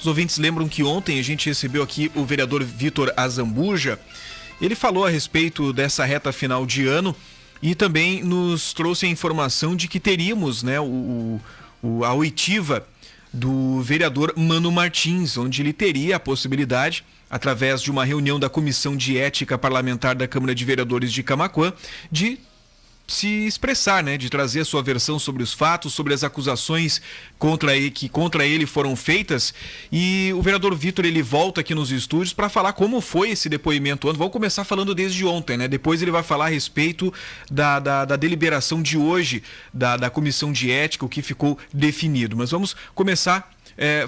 Os ouvintes lembram que ontem a gente recebeu aqui o vereador Vitor Azambuja. Ele falou a respeito dessa reta final de ano e também nos trouxe a informação de que teríamos, né, a oitiva do vereador Mano Martins, onde ele teria a possibilidade, através de uma reunião da Comissão de Ética Parlamentar da Câmara de Vereadores de Camaquã, de se expressar, né, de trazer a sua versão sobre os fatos, sobre as acusações que contra ele foram feitas. E o vereador Vitor, ele volta aqui nos estúdios para falar como foi esse depoimento ontem. Vamos começar falando desde ontem, né? Depois ele vai falar a respeito da deliberação de hoje da Comissão de Ética, o que ficou definido. Mas vamos começar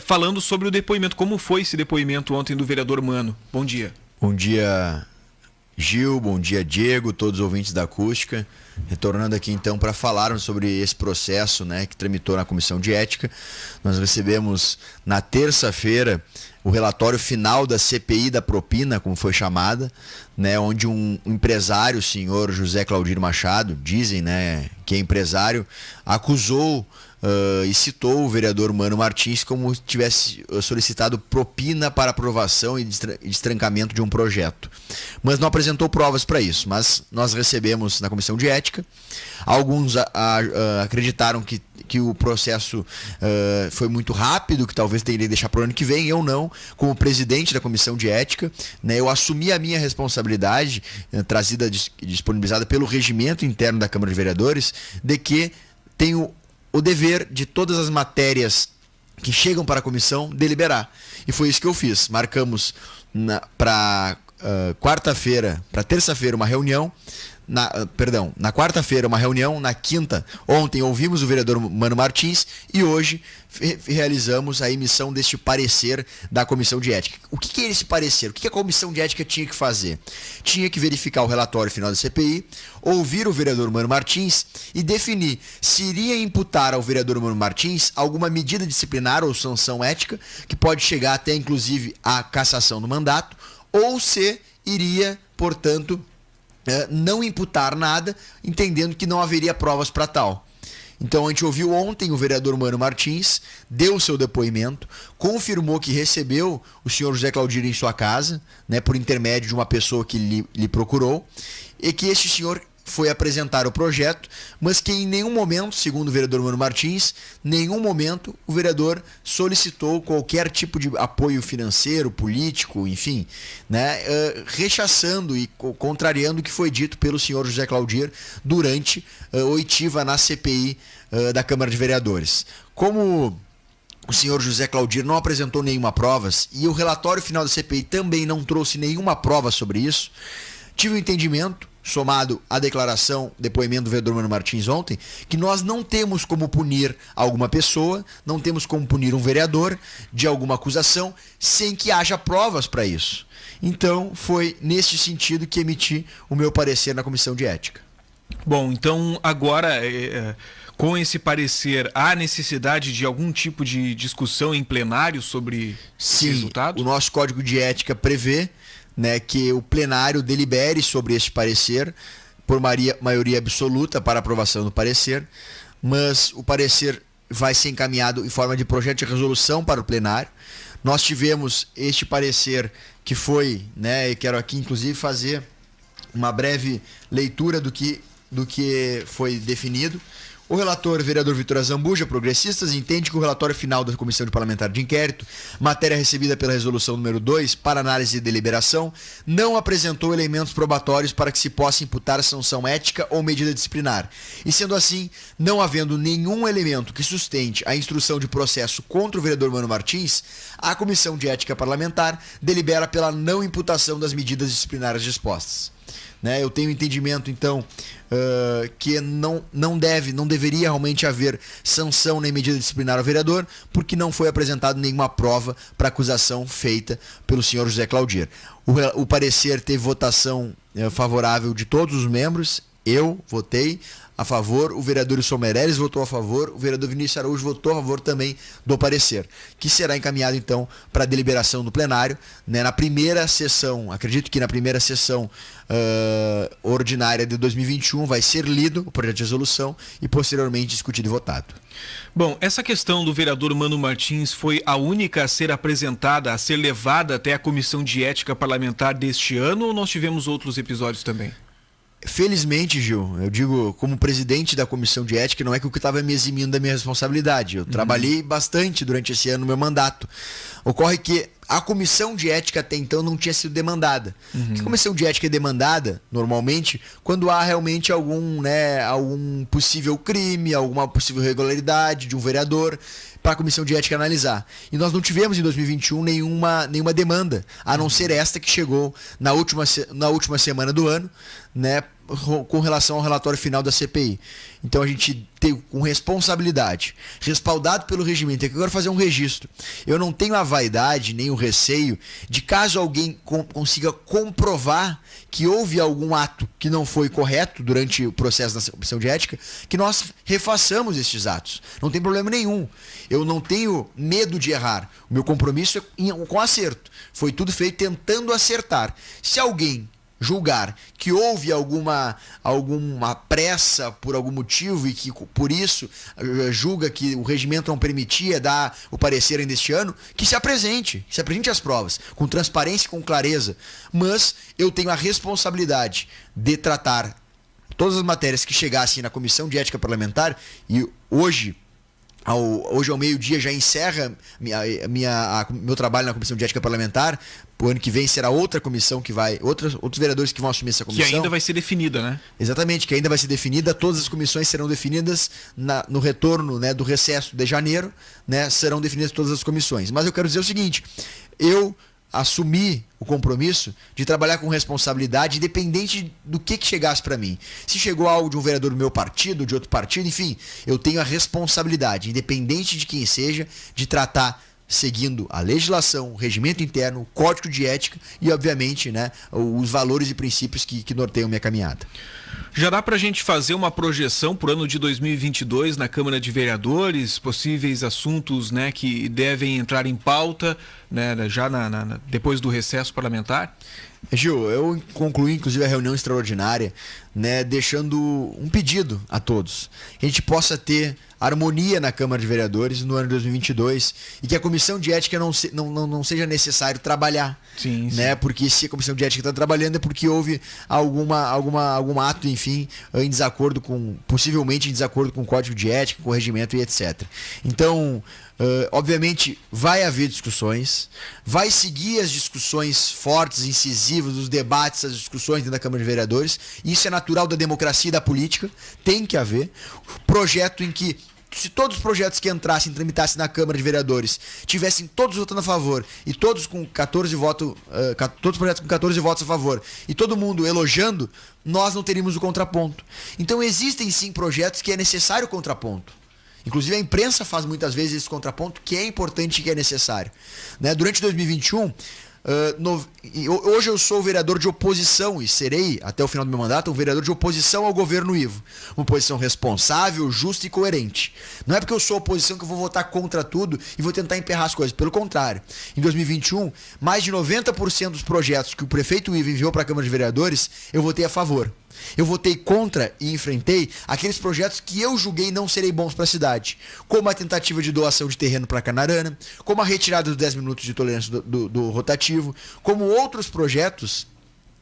falando sobre o depoimento. Como foi esse depoimento ontem do vereador Mano? Bom dia. Bom dia, Gil, bom dia, Diego, todos os ouvintes da Acústica. Retornando aqui então para falarmos sobre esse processo, né, que tramitou na Comissão de Ética. Nós recebemos na terça-feira o relatório final da CPI da propina, como foi chamada, né, onde um empresário, o senhor José Claudir Machado, dizem, né, que é empresário, acusou e citou o vereador Mano Martins como tivesse solicitado propina para aprovação e destrancamento de um projeto. Mas não apresentou provas para isso. Mas nós recebemos na Comissão de Ética. Alguns acreditaram que o processo foi muito rápido, que talvez teria que deixar para o ano que vem. Eu não, como presidente da Comissão de Ética, né, eu assumi a minha responsabilidade, disponibilizada pelo regimento interno da Câmara de Vereadores, de que tenho o dever de todas as matérias que chegam para a comissão deliberar. E foi isso que eu fiz. Marcamos para quarta-feira, para terça-feira uma reunião, na quarta-feira uma reunião, na quinta, ontem ouvimos o vereador Mano Martins e hoje realizamos a emissão deste parecer da Comissão de Ética. O que é esse parecer? O que a Comissão de Ética tinha que fazer? Tinha que verificar o relatório final da CPI, ouvir o vereador Mano Martins e definir se iria imputar ao vereador Mano Martins alguma medida disciplinar ou sanção ética, que pode chegar até inclusive a cassação do mandato, ou se iria, portanto, não imputar nada, entendendo que não haveria provas para tal. Então a gente ouviu ontem o vereador Mano Martins, deu o seu depoimento, confirmou que recebeu o senhor José Claudir em sua casa, né, por intermédio de uma pessoa que lhe procurou, e que este senhor foi apresentar o projeto, mas que em nenhum momento, segundo o vereador Mano Martins, nenhum momento o vereador solicitou qualquer tipo de apoio financeiro, político, enfim, né, rechaçando e contrariando o que foi dito pelo senhor José Claudir durante a oitiva na CPI da Câmara de Vereadores. Como o senhor José Claudir não apresentou nenhuma prova e o relatório final da CPI também não trouxe nenhuma prova sobre isso, tive o entendimento, somado à declaração, depoimento do vereador Mano Martins ontem, que nós não temos como punir alguma pessoa, não temos como punir um vereador de alguma acusação, sem que haja provas para isso. Então, foi nesse sentido que emiti o meu parecer na Comissão de Ética. Bom, então agora, com esse parecer, há necessidade de algum tipo de discussão em plenário sobre esse resultado? O nosso Código de Ética prevê, né, que o plenário delibere sobre este parecer por maioria absoluta para aprovação do parecer, mas o parecer vai ser encaminhado em forma de projeto de resolução para o plenário. Nós tivemos este parecer que foi, né, eu quero aqui inclusive fazer uma breve leitura do que foi definido. O relator, vereador Vitor Azambuja, Progressistas, entende que o relatório final da Comissão Parlamentar de Inquérito, matéria recebida pela resolução número 2, para análise e deliberação, não apresentou elementos probatórios para que se possa imputar sanção ética ou medida disciplinar. E sendo assim, não havendo nenhum elemento que sustente a instrução de processo contra o vereador Mano Martins, a Comissão de Ética Parlamentar delibera pela não imputação das medidas disciplinares dispostas. Eu tenho entendimento, então, que não deveria realmente haver sanção nem medida disciplinar ao vereador, porque não foi apresentado nenhuma prova para a acusação feita pelo senhor José Claudir. O parecer teve votação favorável de todos os membros, eu votei, a favor, o vereador Wilson Meirelles votou a favor, o vereador Vinícius Araújo votou a favor também do parecer, que será encaminhado então para deliberação no plenário, né, na primeira sessão, acredito que na primeira sessão ordinária de 2021 vai ser lido o projeto de resolução e posteriormente discutido e votado. Bom, essa questão do vereador Mano Martins foi a única a ser apresentada, a ser levada até a Comissão de Ética Parlamentar deste ano, ou nós tivemos outros episódios também? Felizmente, Gil, eu digo como presidente da Comissão de Ética, não é que o que estava me eximindo da minha responsabilidade. Eu trabalhei bastante durante esse ano no meu mandato. Ocorre que a Comissão de Ética até então não tinha sido demandada. Porque a Comissão de Ética é demandada, normalmente, quando há realmente algum possível crime, alguma possível irregularidade de um vereador, para a Comissão de Ética analisar. E nós não tivemos em 2021 nenhuma demanda, a não ser esta que chegou na última semana do ano, né, com relação ao relatório final da CPI. Então a gente tem com responsabilidade, respaldado pelo regimento. É que eu quero fazer um registro. Eu não tenho a vaidade nem o receio de, caso alguém consiga comprovar que houve algum ato que não foi correto durante o processo da Comissão de Ética, que nós refaçamos estes atos. Não tem problema nenhum. Eu não tenho medo de errar. O meu compromisso é com acerto. Foi tudo feito tentando acertar. Se alguém julgar que houve alguma pressa por algum motivo e que por isso julga que o regimento não permitia dar o parecer ainda este ano, que se apresente as provas, com transparência e com clareza. Mas eu tenho a responsabilidade de tratar todas as matérias que chegassem na Comissão de Ética Parlamentar, e hoje ao meio-dia já encerra meu trabalho na Comissão de Ética Parlamentar. O ano que vem será outra comissão que vai... Outros vereadores que vão assumir essa comissão. Que ainda vai ser definida, né? Exatamente, que ainda vai ser definida. Todas as comissões serão definidas no retorno, né, do recesso de janeiro, né, serão definidas todas as comissões. Mas eu quero dizer o seguinte, eu assumi o compromisso de trabalhar com responsabilidade, independente do que chegasse para mim. Se chegou algo de um vereador do meu partido, de outro partido, enfim, eu tenho a responsabilidade, independente de quem seja, de tratar seguindo a legislação, o regimento interno, o código de ética e, obviamente, né, os valores e princípios que norteiam minha caminhada. Já dá para a gente fazer uma projeção para o ano de 2022 na Câmara de Vereadores, possíveis assuntos, né, que devem entrar em pauta, né, já depois do recesso parlamentar? Gil, eu concluí inclusive a reunião extraordinária, né, deixando um pedido a todos, que a gente possa ter harmonia na Câmara de Vereadores no ano de 2022 e que a Comissão de Ética não seja necessário trabalhar. Sim. Né? Porque se a Comissão de Ética está trabalhando é porque houve algum ato, enfim, possivelmente em desacordo com o Código de Ética, com o regimento e etc. Então, obviamente, vai haver discussões, vai seguir as discussões fortes, incisivas, os debates, as discussões dentro da Câmara de Vereadores. Isso é natural da democracia e da política, tem que haver. Projeto em que, se todos os projetos que entrassem, tramitassem na Câmara de Vereadores, tivessem todos votando a favor e todos com 14 votos, todos os projetos com 14 votos a favor e todo mundo elogiando, nós não teríamos o contraponto. Então existem sim projetos que é necessário o contraponto. Inclusive a imprensa faz muitas vezes esse contraponto que é importante e que é necessário. Né? Durante 2021, hoje eu sou vereador de oposição e serei, até o final do meu mandato, um vereador de oposição ao governo Ivo. Uma oposição responsável, justa e coerente. Não é porque eu sou oposição que eu vou votar contra tudo e vou tentar emperrar as coisas. Pelo contrário, em 2021, mais de 90% dos projetos que o prefeito Ivo enviou para a Câmara de Vereadores, eu votei a favor. Eu votei contra e enfrentei aqueles projetos que eu julguei não serem bons para a cidade, como a tentativa de doação de terreno para Canarana, como a retirada dos 10 minutos de tolerância do rotativo, como outros projetos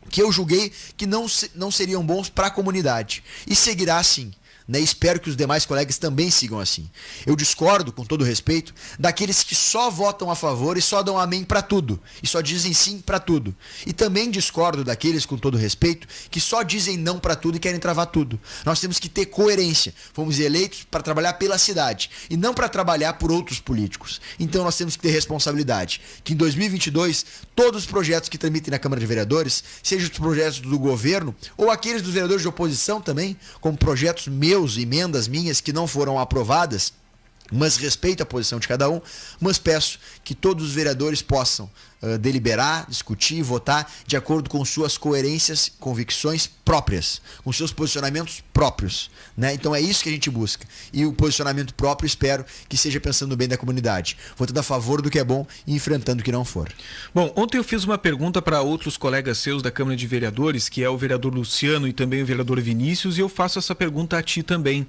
que eu julguei que não seriam bons para a comunidade. E seguirá assim. Né? Espero que os demais colegas também sigam assim. Eu discordo, com todo respeito, daqueles que só votam a favor e só dão amém para tudo, e só dizem sim para tudo. E também discordo daqueles, com todo respeito, que só dizem não para tudo e querem travar tudo. Nós temos que ter coerência. Fomos eleitos para trabalhar pela cidade e não para trabalhar por outros políticos. Então nós temos que ter responsabilidade. Que em 2022, todos os projetos que tramitem na Câmara de Vereadores, sejam os projetos do governo ou aqueles dos vereadores de oposição também, como projetos meus, emendas minhas que não foram aprovadas, mas respeito a posição de cada um, mas peço que todos os vereadores possam deliberar, discutir e votar de acordo com suas coerências, convicções próprias, com seus posicionamentos próprios, né? Então é isso que a gente busca. E o posicionamento próprio espero que seja pensando no bem da comunidade, votando a favor do que é bom e enfrentando o que não for. Bom, ontem eu fiz uma pergunta para outros colegas seus da Câmara de Vereadores, que é o vereador Luciano e também o vereador Vinícius, e eu faço essa pergunta a ti também.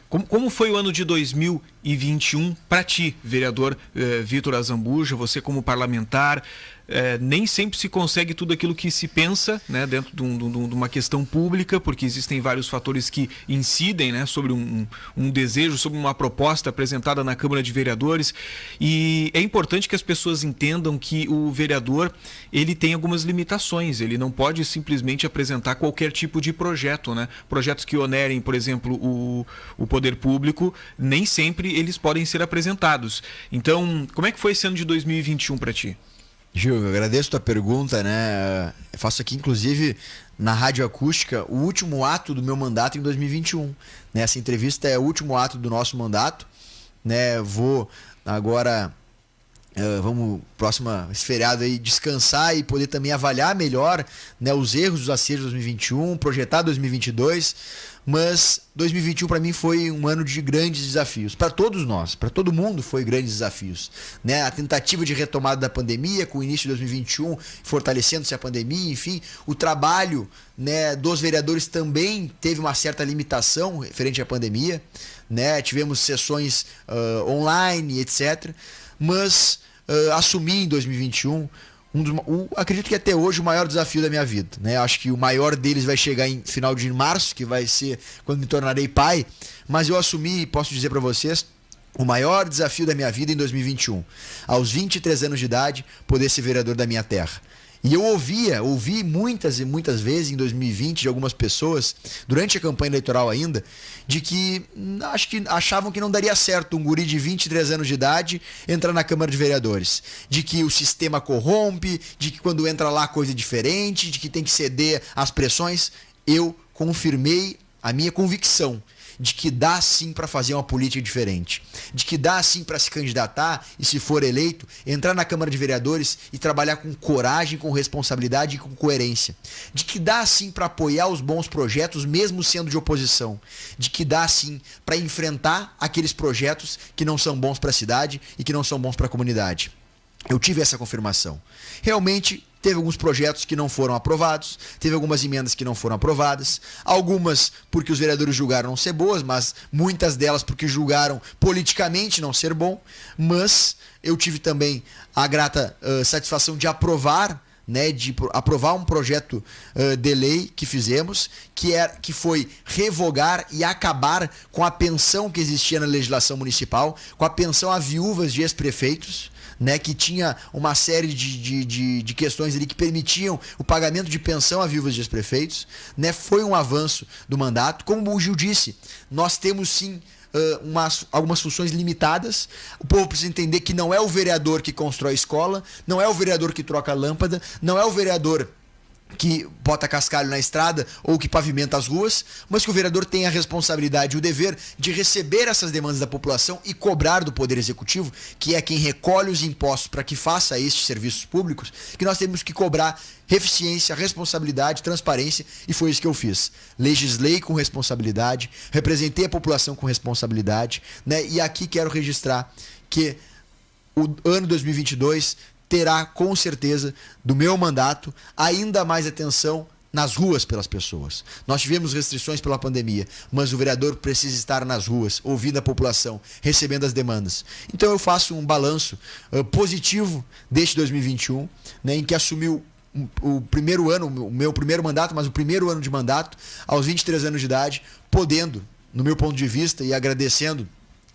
Como foi o ano de 2021 para ti, vereador Vitor Azambuja, você como parlamentar? Nem sempre se consegue tudo aquilo que se pensa, né, dentro de uma questão pública, porque existem vários fatores que incidem, né, sobre um desejo, sobre uma proposta apresentada na Câmara de Vereadores, e é importante que as pessoas entendam que o vereador ele tem algumas limitações, ele não pode simplesmente apresentar qualquer tipo de projeto, né? Projetos que onerem, por exemplo, o poder público, nem sempre eles podem ser apresentados. Então, como é que foi esse ano de 2021 para ti? Gil, eu agradeço a tua pergunta, né? Eu faço aqui, inclusive, na Rádio Acústica, o último ato do meu mandato em 2021. Né? Essa entrevista é o último ato do nosso mandato, né? Vou agora, esse feriado aí, descansar e poder também avaliar melhor, né, os erros, os acertos de 2021, projetar 2022. Mas 2021 para mim foi um ano de grandes desafios. Para todos nós, para todo mundo foi grandes desafios. Né? A tentativa de retomada da pandemia, com o início de 2021, fortalecendo-se a pandemia, enfim. O trabalho, né, dos vereadores também teve uma certa limitação referente à pandemia. Né? Tivemos sessões online, etc. Mas assumi em 2021... acredito que até hoje o maior desafio da minha vida, né? Acho que o maior deles vai chegar em final de março, que vai ser quando me tornarei pai, mas eu assumi e posso dizer para vocês o maior desafio da minha vida em 2021, aos 23 anos de idade, poder ser vereador da minha terra. E eu ouvi muitas e muitas vezes em 2020 de algumas pessoas, durante a campanha eleitoral ainda, de que achavam que não daria certo um guri de 23 anos de idade entrar na Câmara de Vereadores. De que o sistema corrompe, de que quando entra lá coisa é diferente, de que tem que ceder às pressões. Eu confirmei a minha convicção de que dá sim para fazer uma política diferente, de que dá sim para se candidatar e, se for eleito, entrar na Câmara de Vereadores e trabalhar com coragem, com responsabilidade e com coerência, de que dá sim para apoiar os bons projetos mesmo sendo de oposição, de que dá sim para enfrentar aqueles projetos que não são bons para a cidade e que não são bons para a comunidade. Eu tive essa confirmação. Realmente teve alguns projetos que não foram aprovados, teve algumas emendas que não foram aprovadas, algumas porque os vereadores julgaram não ser boas, mas muitas delas porque julgaram politicamente não ser bom, mas eu tive também a grata satisfação de aprovar, né, de aprovar um projeto de lei que fizemos, que foi revogar e acabar com a pensão que existia na legislação municipal, com a pensão a viúvas de ex-prefeitos, né, que tinha uma série de questões ali que permitiam o pagamento de pensão a viúvas de ex-prefeitos, né? Foi um avanço do mandato. Como o Gil disse, nós temos sim algumas funções limitadas. O povo precisa entender que não é o vereador que constrói escola, não é o vereador que troca a lâmpada, não é o vereador que bota cascalho na estrada ou que pavimenta as ruas, mas que o vereador tem a responsabilidade e o dever de receber essas demandas da população e cobrar do Poder Executivo, que é quem recolhe os impostos para que faça estes serviços públicos, que nós temos que cobrar eficiência, responsabilidade, transparência, e foi isso que eu fiz. Legislei com responsabilidade, representei a população com responsabilidade, né? E aqui quero registrar que o ano 2022 terá, com certeza, do meu mandato, ainda mais atenção nas ruas pelas pessoas. Nós tivemos restrições pela pandemia, mas o vereador precisa estar nas ruas, ouvindo a população, recebendo as demandas. Então eu faço um balanço positivo deste 2021, né, em que assumiu o primeiro ano, o meu primeiro mandato, mas o primeiro ano de mandato, aos 23 anos de idade, podendo, no meu ponto de vista, e agradecendo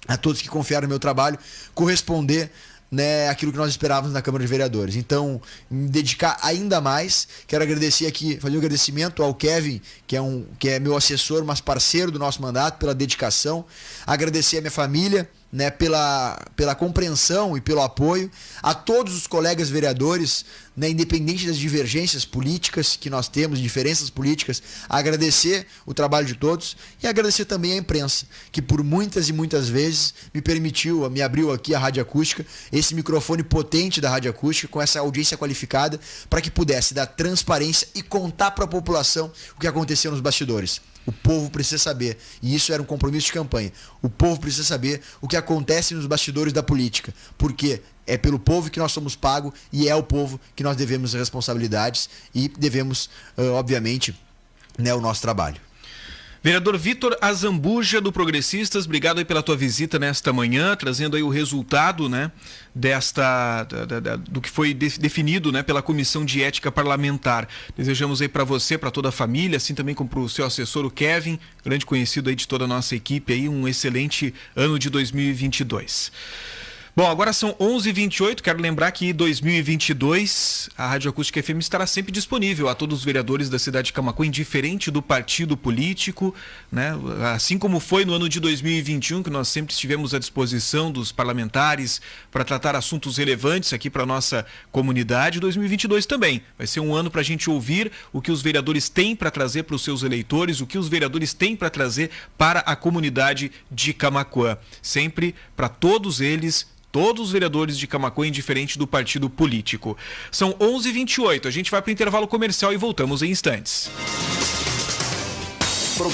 a todos que confiaram no meu trabalho, corresponder, né, aquilo que nós esperávamos na Câmara de Vereadores. Então, me dedicar ainda mais. Quero agradecer aqui, fazer um agradecimento ao Kevin, que é meu assessor, mas parceiro do nosso mandato, pela dedicação. Agradecer a minha família, né, pela compreensão e pelo apoio a todos os colegas vereadores, né, independente das divergências políticas que nós temos, diferenças políticas, agradecer o trabalho de todos e agradecer também à imprensa, que por muitas e muitas vezes me abriu aqui a Rádio Acústica, esse microfone potente da Rádio Acústica, com essa audiência qualificada, para que pudesse dar transparência e contar para a população o que aconteceu nos bastidores. O povo precisa saber, e isso era um compromisso de campanha, o povo precisa saber o que acontece nos bastidores da política, porque é pelo povo que nós somos pagos e é ao povo que nós devemos responsabilidades e devemos, obviamente, né, o nosso trabalho. Vereador Vitor Azambuja, do Progressistas, obrigado aí pela tua visita nesta manhã, trazendo aí o resultado, né, do que foi definido, né, pela Comissão de Ética Parlamentar. Desejamos aí para você, para toda a família, assim também como para o seu assessor, o Kevin, grande conhecido aí de toda a nossa equipe, aí, um excelente ano de 2022. Bom, agora são 11h28, quero lembrar que em 2022 a Rádio Acústica FM estará sempre disponível a todos os vereadores da cidade de Camaquã, indiferente do partido político, né? Assim como foi no ano de 2021, que nós sempre estivemos à disposição dos parlamentares para tratar assuntos relevantes aqui para a nossa comunidade. 2022 também vai ser um ano para a gente ouvir o que os vereadores têm para trazer para os seus eleitores, o que os vereadores têm para trazer para a comunidade de Camaquã. Sempre para todos eles, todos os vereadores de Camaquã, indiferente do partido político. São 11h28, a gente vai para o intervalo comercial e voltamos em instantes.